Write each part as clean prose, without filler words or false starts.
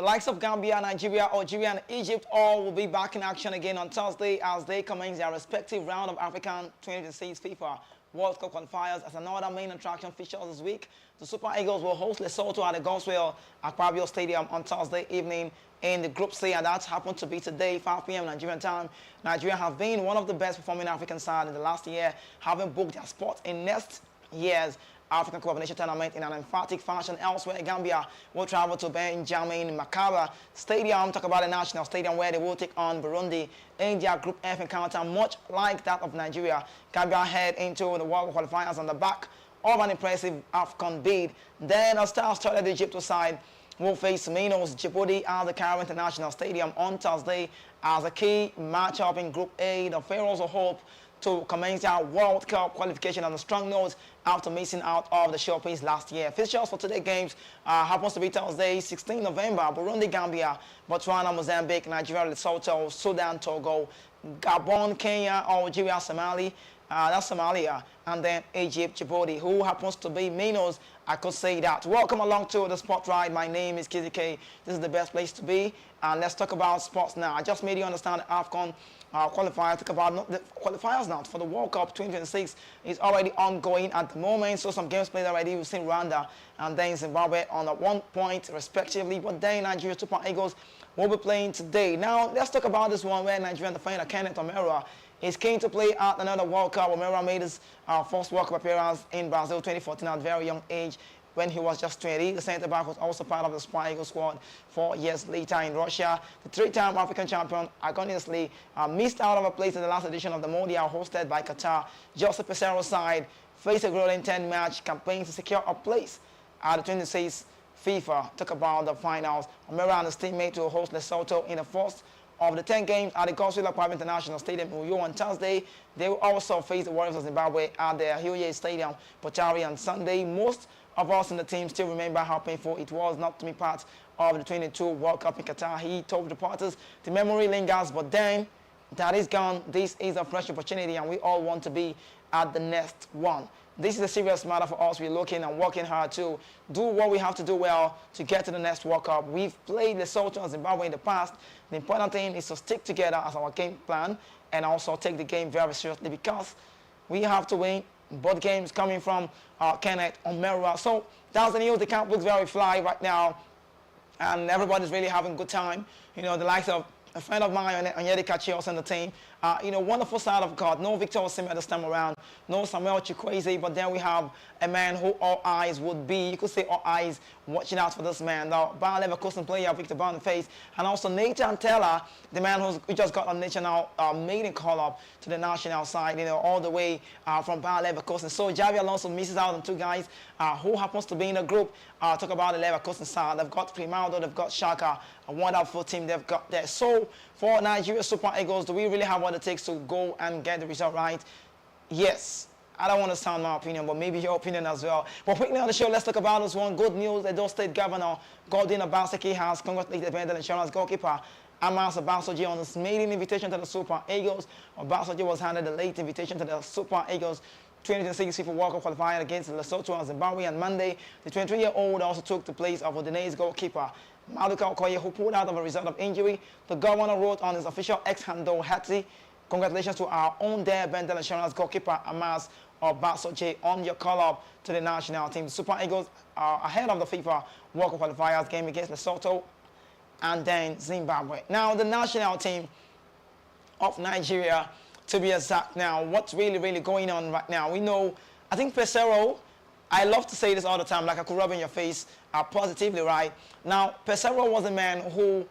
The likes of Gambia, Nigeria, Algeria, and Egypt all will be back in action again on Thursday as they commence their respective round of African 2026 FIFA World Cup qualifiers. As another main attraction features this week, the Super Eagles will host Lesotho at the Goswell Aquabio Stadium on Thursday evening in the Group C, and that happened to be today, 5 p.m. Nigerian time. Nigeria have been one of the best performing African sides in the last year, having booked their spot in next year's African Cup of Nations tournament in an emphatic fashion. Elsewhere, Gambia will travel to Benjamin Makaba Stadium, talk about the national stadium where they will take on Burundi in their Group F encounter, much like that of Nigeria. Gambia head into the World Cup qualifiers on the back of an impressive AFCON bid. Then a star-studded Egypt side will face Minos Djibouti at the Cairo International Stadium on Thursday as a key matchup in Group A. The Pharaohs will hope to commence their World Cup qualification on a strong note after missing out of the showpiece last year. Fixtures for today's games happens to be Thursday, 16 November, Burundi, Gambia, Botswana, Mozambique, Nigeria, Lesotho, Sudan, Togo, Gabon, Kenya, Algeria, Somalia, and then Egypt, Djibouti, who happens to be Minos. I could say that. Welcome along to the Spotlight. My name is Kizzy K. This is the best place to be. And let's talk about sports now. I just made you understand the AFCON qualifier. Talk about the qualifiers now for the World Cup 2026 is already ongoing at the moment. So some games played already. We've seen Rwanda and then Zimbabwe on a 1 point respectively. But then Nigeria Super Eagles will be playing today. Now let's talk about this one where Nigerian defender Kenneth Omeruo is keen to play at another World Cup. Omeruo made his first World Cup appearance in Brazil 2014 at a very young age when he was just 20. The centre-back was also part of the Super Eagles squad 4 years later in Russia. The three-time African champion agoniously missed out of a place in the last edition of the Mondial hosted by Qatar. Joseph Pesero's side faced a grueling 10-match campaign to secure a place at the 26th FIFA. Talk about the finals. Omeruo and his teammate will host Lesotho in the first of the 10 games at the Goswell Aquabio International Stadium in Uyo on Thursday. They will also face the Warriors of Zimbabwe at the Huye Stadium, Butari on Sunday. Most of us in the team still remember how painful it was not to be part of the 22 World Cup in Qatar. He told reporters the memory lingers, but then that is gone. This is a fresh opportunity and we all want to be at the next one. This is a serious matter for us. We're looking and working hard to do what we have to do well to get to the next World Cup. We've played Lesotho and Zimbabwe in the past. The important thing is to stick together as our game plan and also take the game very seriously because we have to win both games coming from Kenneth Omeruo. So that's the news. The camp looks very fly right now and everybody's really having a good time. You know, the likes of a friend of mine, Onyedi Kachi, also in the team. Wonderful side of God. No Victor Osimhen this time around. No Samuel Chukwueze. But then we have a man who all eyes would be, you could say all eyes watching out for this man. The Bayer Leverkusen player, Victor Boniface. And also Nathan Teller, the man who just got a national maiden call-up to the national side, all the way from Bayer Leverkusen. So Javi Alonso misses out on two guys who happens to be in the group. Talk about the Leverkusen side. They've got Grimaldo, they've got Shaka, a wonderful team they've got there. So for Nigeria Super Eagles, do we really have what it takes to go and get the result right? Yes. I don't want to sound my opinion, but maybe your opinion as well. But quickly on the show, let's talk about this one. Good news, Edo State Governor Godwin Obaseki has congratulated the Bendel Insurance goalkeeper Amas Obasoji on his maiden invitation to the Super Eagles. Obasoji was handed the late invitation to the Super Eagles 2026 FIFA World Cup qualifier against Lesotho and Zimbabwe on Monday. The 23-year-old also took the place of Odune's goalkeeper Maduka Okoye, who pulled out of a result of injury. The governor wrote on his official X-handle, Hattie, congratulations to our own there Bendel Insurance goalkeeper Amas Obasoji on your call-up to the national team. The Super Eagles are ahead of the FIFA World Cup qualifiers game against Lesotho and then Zimbabwe. Now, the national team of Nigeria, to be exact now, what's really going on right now? We know, I think Pesero, I love to say this all the time, like I could rub in your face positively, right? Now, Pesero was a man who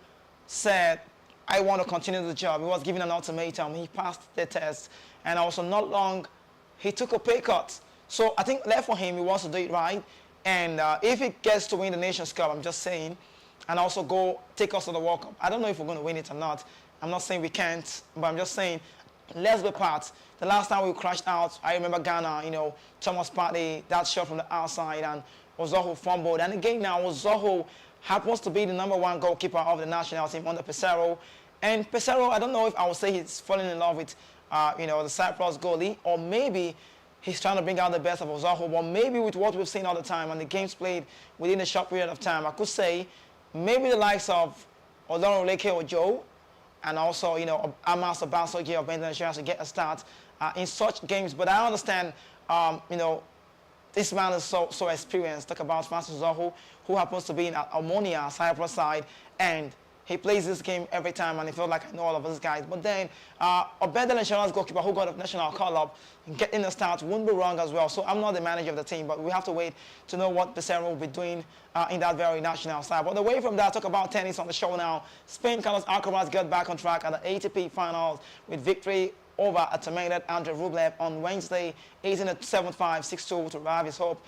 said, I want to continue the job. He was given an ultimatum. He passed the test. And also not long, he took a pay cut. So I think left for him, he wants to do it right. And if he gets to win the Nations Cup, I'm just saying, and also go take us to the World Cup. I don't know if we're going to win it or not. I'm not saying we can't, but I'm just saying, let's be part. The last time we crashed out, I remember Ghana, Thomas Partey, that shot from the outside, and Ozoho fumbled. And again now, Ozoho happens to be the #1 goalkeeper of the national team under Pesero. And Pesero, I don't know if I would say he's falling in love with, the Cyprus goalie, or maybe he's trying to bring out the best of Ozoho, but maybe with what we've seen all the time and the games played within a short period of time, I could say maybe the likes of Olorunleke Ojo and also, Amas Obasoji of International to get a start in such games. But I understand, this man is so experienced. Talk about Francis Zoho, who happens to be in Ammonia, Cyprus side, and he plays this game every time, and I feel like I know all of these guys. But then, Obedel Insurance goalkeeper who got a national call-up, getting the start wouldn't be wrong as well. So I'm not the manager of the team, but we have to wait to know what Becerra will be doing in that very national side. But away from that, talk about tennis on the show now. Spain Carlos Alcaraz got back on track at the ATP Finals with victory over a tormented Andrei Rublev on Wednesday, 18-7-5, 6-2 to revive his hope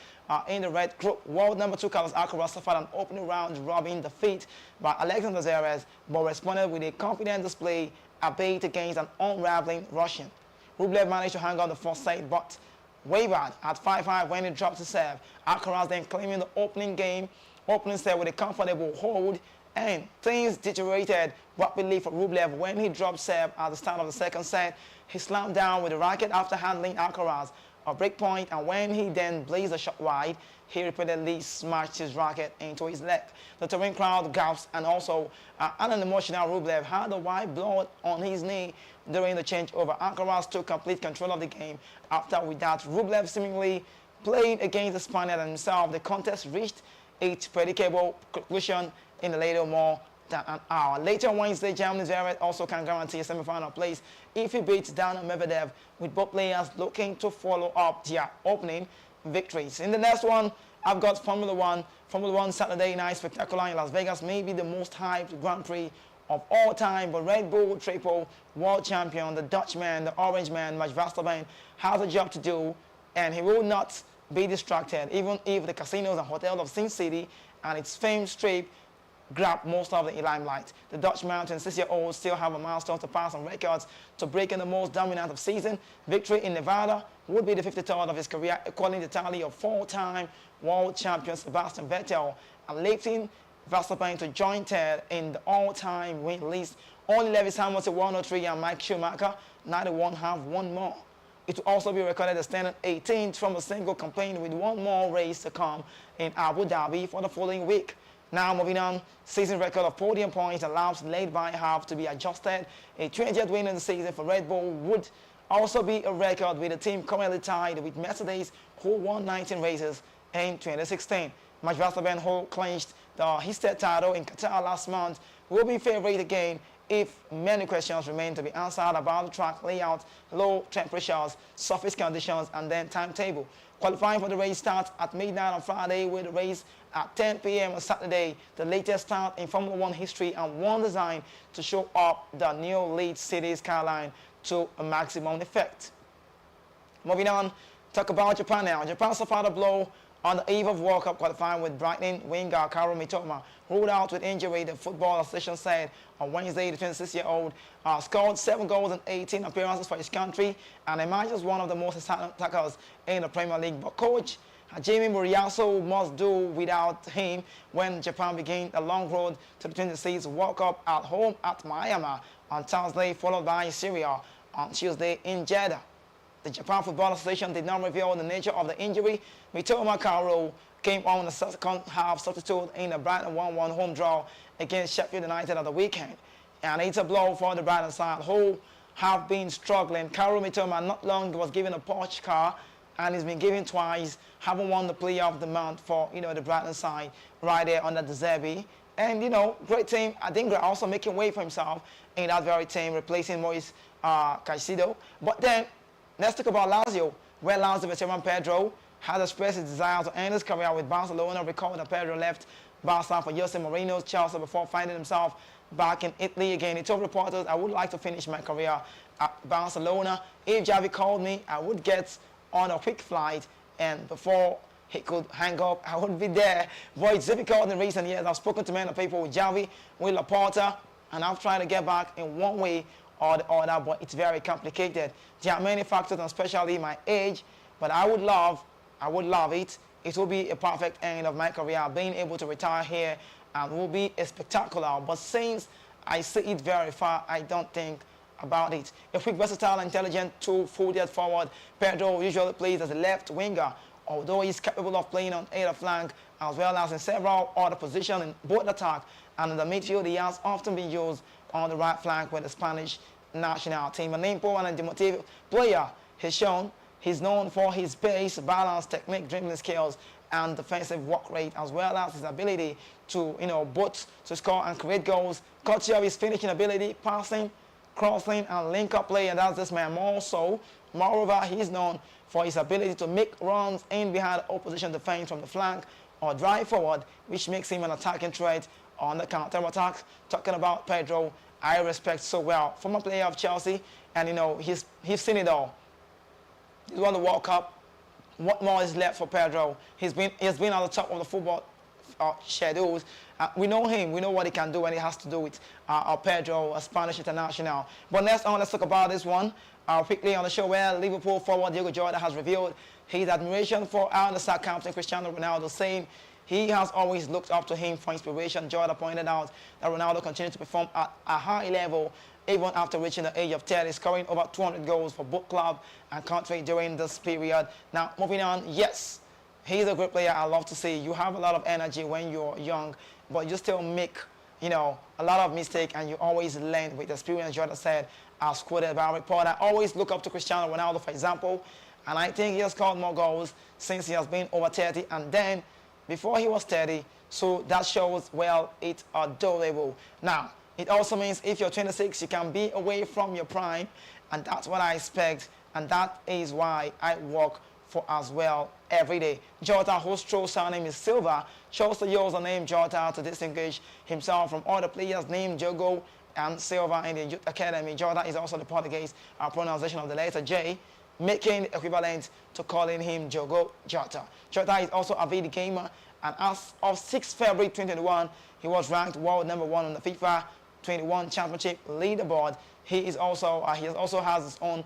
in the red group. World number 2 Carlos Alcaraz suffered an opening round robin defeat by Alexander Zverev, but responded with a confident display albeit against an unraveling Russian. Rublev managed to hang on the first set, but wavered at 5-5 when he dropped to serve. Alcaraz then claiming the opening set with a comfortable hold, and things deteriorated rapidly for Rublev when he dropped serve at the start of the second set. He slammed down with the racket after handling Alcaraz a break point, and when he then blazed a shot wide, he repeatedly smashed his racket into his leg. The Turin crowd gasped, and also an emotional Rublev had a white blood on his knee during the changeover. Alcaraz took complete control of the game. After with that, Rublev seemingly played against the Spaniard and himself. The contest reached its predictable conclusion in a little more than an hour. Later on Wednesday, Germany's Zverev also can guarantee a semi-final place if he beats Daniil Medvedev, with both players looking to follow up their opening victories. In the next one, I've got Formula One. Formula One Saturday night spectacular in Las Vegas, maybe the most hyped Grand Prix of all time. But Red Bull triple world champion, the Dutchman, the Orange Man, Max Verstappen, has a job to do, and he will not be distracted, even if the casinos and hotels of Sin City and its famed strip grab most of the limelight. The Dutch Mountain 6-year-olds still have a milestone to pass on records to break in the most dominant of season. Victory in Nevada would be the 53rd of his career, equaling the tally of four-time world champion Sebastian Vettel and lifting Verstappen to join third in the all-time win list. Only Lewis Hamilton 103 and Mike Schumacher 91 have one more. It will also be recorded as standing 18th from a single campaign, with one more race to come in Abu Dhabi for the following week. Now moving on, season record of podium points and laps led by half to be adjusted. A 20th win in the season for Red Bull would also be a record, with the team currently tied with Mercedes, who won 19 races in 2016. Max Verstappen, who clinched the Histed title in Qatar last month, will be favourite again if many questions remain to be answered about the track layout, low temperatures, surface conditions, and then timetable. Qualifying for the race starts at midnight on Friday, with the race at 10 p.m. on Saturday, the latest start in Formula One history, and one designed to show up the new lead city skyline to a maximum effect. Moving on, talk about Japan now. Japan suffered a blow on the eve of World Cup qualifying, with Brighton winger Kaoru Mitoma ruled out with injury. The Football Association said on Wednesday the 26-year-old scored 7 goals and 18 appearances for his country and emerged as one of the most exciting attackers in the Premier League. But coach Hajime Moriyasu must do without him when Japan begin a long road to the 26th World Cup at home at Miami on Thursday, followed by Syria on Tuesday in Jeddah. The Japan Football Association did not reveal the nature of the injury. Mitoma Kaoru came on the second half substitute in a Brighton 1-1 home draw against Sheffield United at the weekend. And it's a blow for the Brighton side, who have been struggling. Kaoru Mitoma not long was given a Porsche car, and he's been given twice, having won the Player of the Month for the Brighton side right there under the Zerbi. And great team. I think they're also making way for himself in that very team, replacing Moise Caicedo. But then let's talk about Lazio, where Lazio veteran Pedro has expressed his desire to end his career with Barcelona. Recall that Pedro left Barca for Jose Mourinho's Chelsea before finding himself back in Italy again. He told reporters, "I would like to finish my career at Barcelona. If Xavi called me, I would get on a quick flight, and before he could hang up, I would be there." But it's difficult in recent years. I've spoken to many people with Xavi, with Laporta, and I've tried to get back in one way or the other, but it's very complicated. There are many factors, and especially my age, but I would love it. It will be a perfect end of my career, being able to retire here, and will be a spectacular. But since I see it very far, I don't think about it. A quick, versatile, intelligent, two-footed forward, Pedro usually plays as a left winger, although he's capable of playing on either flank as well as in several other positions in both attack and in the midfield. He has often been used on the right flank with the Spanish national team. A nimble and a demotivated player, he's known for his pace, balance, technique, dribbling skills, and defensive work rate, as well as his ability to, both to score and create goals, courtesy of his finishing ability, passing, crossing, and link-up play, and that's this man more so. Moreover, he's known for his ability to make runs in behind opposition defense from the flank or drive forward, which makes him an attacking threat on the counter-attack. Talking about Pedro, I respect so well. Former player of Chelsea, and he's seen it all. He's won the World Cup. What more is left for Pedro? He's been at the top of the football schedules. We know him. We know what he can do, and it has to do with Pedro, a Spanish international. But let's talk about this one quickly on the show, where Liverpool forward Diego Jota has revealed his admiration for Al-Nassr captain Cristiano Ronaldo, saying he has always looked up to him for inspiration. Jota pointed out that Ronaldo continued to perform at a high level even after reaching the age of 30, scoring over 200 goals for both club and country during this period. Now, moving on, yes, he's a great player. I love to see you have a lot of energy when you're young, but you still make, a lot of mistakes, and you always learn with experience. Jota said, as quoted by a reporter, I always look up to Cristiano Ronaldo, for example, and I think he has scored more goals since he has been over 30, and then before he was 30, so that shows, well, it's adorable. Now, it also means if you're 26, you can be away from your prime, and that's what I expect, and that is why I work for as well every day. Jota, whose true surname is Silva, chose to use the name Jota to distinguish himself from other players named Jogo and Silva in the youth academy. Jota is also the Portuguese pronunciation of the letter J, making equivalent to calling him Jogo Jota. Jota is also a avid gamer, and as of 6 February 2021, he was ranked world number 1 on the FIFA 21 Championship leaderboard. He also has his own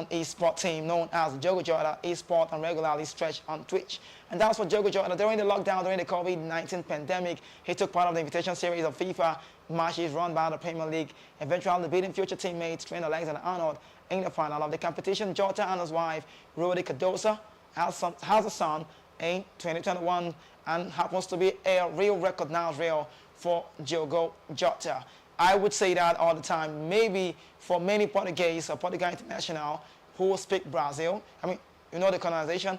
eSport team known as Jogo Jota eSport, and regularly stretched on Twitch. And that's for Jogo Jota. During the lockdown, during the COVID-19 pandemic, he took part of the invitation series of FIFA matches run by the Premier League, eventually beating future teammates Trent Alexander-Arnold in the final of the competition. Jota and his wife, Rudy Cardosa, has a son in 2021 and happens to be a real recognized real for Diogo Jota. I would say that all the time. Maybe for many Portuguese or Portuguese international who speak Brazil, the colonization,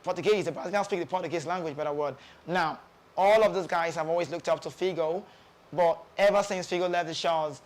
Portuguese, the Brazilians speak the Portuguese language better word. Now, all of these guys have always looked up to Figo, but ever since Figo left the shores,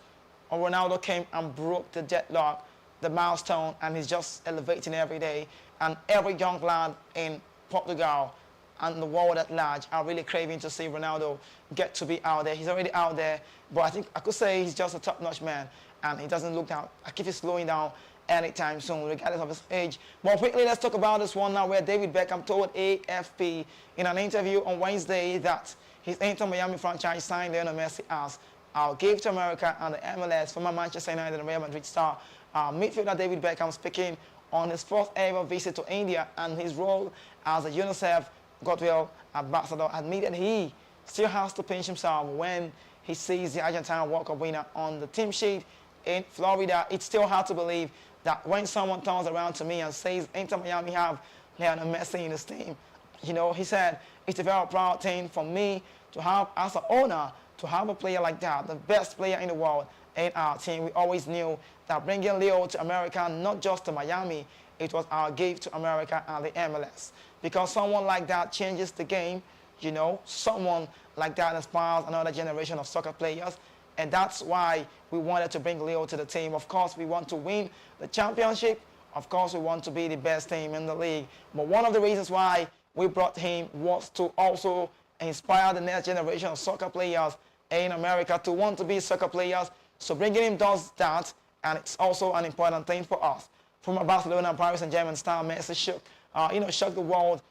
Ronaldo came and broke the deadlock, the milestone, and he's just elevating every day. And every young lad in Portugal and the world at large are really craving to see Ronaldo get to be out there. He's already out there, but I think I could say he's just a top-notch man, and he doesn't look down. I keep it slowing down anytime soon, regardless of his age. But quickly, let's talk about this one now, where David Beckham told AFP in an interview on Wednesday that his Inter Miami franchise signed Lionel Messi as our gift to America and the MLS. Former Manchester United and Real Madrid star midfielder David Beckham, speaking on his first ever visit to India and his role as a UNICEF Goodwill ambassador, admitted he still has to pinch himself when he sees the Argentine World Cup winner on the team sheet in Florida. It's still hard to believe that when someone turns around to me and says Inter Miami have Lionel Messi in his team, he said, it's a very proud thing for me to have, as an owner, to have a player like that, the best player in the world in our team. We always knew that bringing Leo to America, not just to Miami, it was our gift to America and the MLS. Because someone like that changes the game, someone like that inspires another generation of soccer players. And that's why we wanted to bring Leo to the team. Of course, we want to win the championship. Of course, we want to be the best team in the league. But one of the reasons why we brought him was to also inspire the next generation of soccer players in America to want to be soccer players. So bringing him does that, and it's also an important thing for us. From Barcelona and Paris Saint-Germain star Messi shocked the world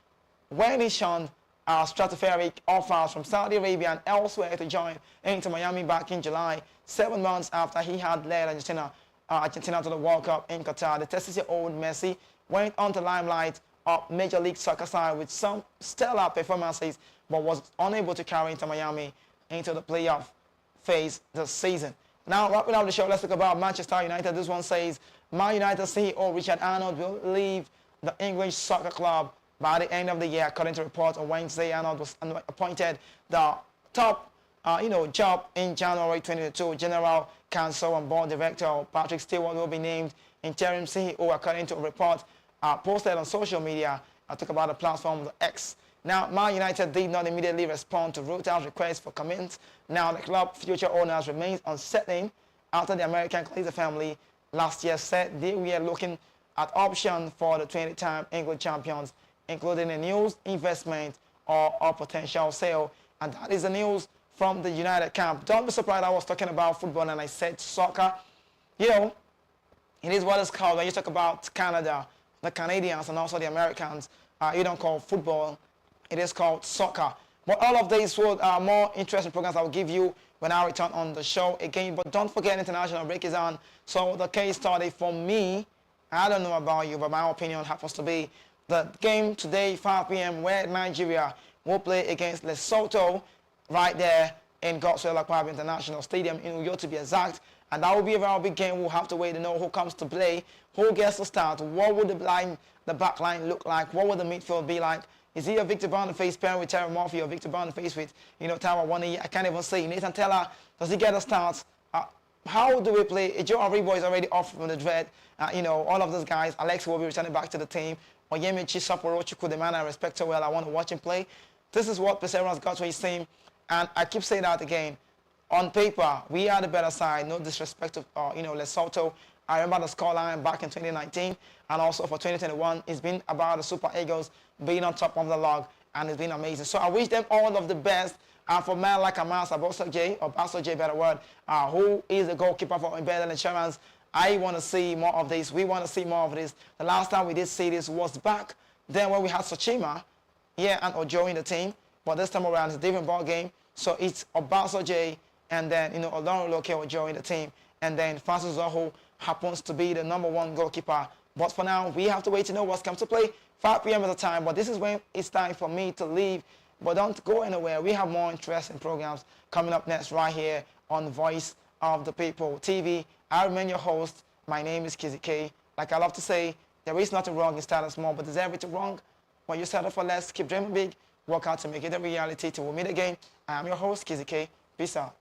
when he shunned stratospheric offers from Saudi Arabia and elsewhere to join Inter Miami back in July, 7 months after he had led Argentina to the World Cup in Qatar. The 36-year-old Messi went on to limelight of Major League Soccer side with some stellar performances, but was unable to carry Inter Miami into the playoff phase this season. Now, wrapping up the show, let's talk about Manchester United. This one says, Man United CEO Richard Arnold will leave the English soccer club By the end of the year, according to reports on Wednesday, Arnold was appointed the top job in January 2022. General Counsel and Board Director Patrick Stewart will be named interim CEO, according to a report posted on social media. I talk about the platform the X. Now, Man United did not immediately respond to Reuters' request for comments. Now, the club future owners remains uncertain after the American Glazer family last year said they were looking at options for the 20-time England champions, including a new investment or a potential sale. And that is the news from the United camp. Don't be surprised I was talking about football and I said soccer. It is what it's called when you talk about Canada, the Canadians and also the Americans. You don't call football, it is called soccer. But all of these more interesting programs I will give you when I return on the show again. But don't forget, international break is on. So the case study for me, I don't know about you, but my opinion happens to be the game today, 5 p.m., where Nigeria will play against Lesotho right there in Godswill Akpabio International Stadium in Uyo, to be exact. And that will be a very big game. We'll have to wait to know who comes to play, who gets to start, what would the back line look like, what would the midfield be like. Is he a Victor Boniface pairing with Terry Murphy, or Victor Boniface with, Tawa Wani? I can't even say. Nathan Teller, does he get a start? How do we play? Joe Aribo is already off from the dread. All of those guys. Alex will be returning back to the team. Oyemichi Sapporo Chukwudemana, I respect her well. I want to watch him play. This is what Pesero's got to his team. And I keep saying that again. On paper, we are the better side. No disrespect to, Lesotho. I remember the scoreline back in 2019. And also for 2021, it's been about the Super Eagles being on top of the log. And it's been amazing. So I wish them all of the best. And for man like Amas Abosa J, or Basso J, better word, who is the goalkeeper for Embedded Insurance, I want to see more of this. We want to see more of this. The last time we did see this was back then when we had Sochima, and Ojo in the team. But this time around, it's a different ball game. So it's Obaso J, and then, Olorun Loke Ojo in the team. And then Francis Zoho happens to be the #1 goalkeeper. But for now, we have to wait to know what's come to play. 5 p.m. is the time, but this is when it's time for me to leave. But don't go anywhere. We have more interesting programs coming up next right here on Voice of the People TV. I remain your host. My name is Kizzy K. Like I love to say, there is nothing wrong in starting small, but there's everything wrong when you settle for less. Keep dreaming big. Work out to make it a reality till we meet again. I am your host, Kizzy K. Peace out.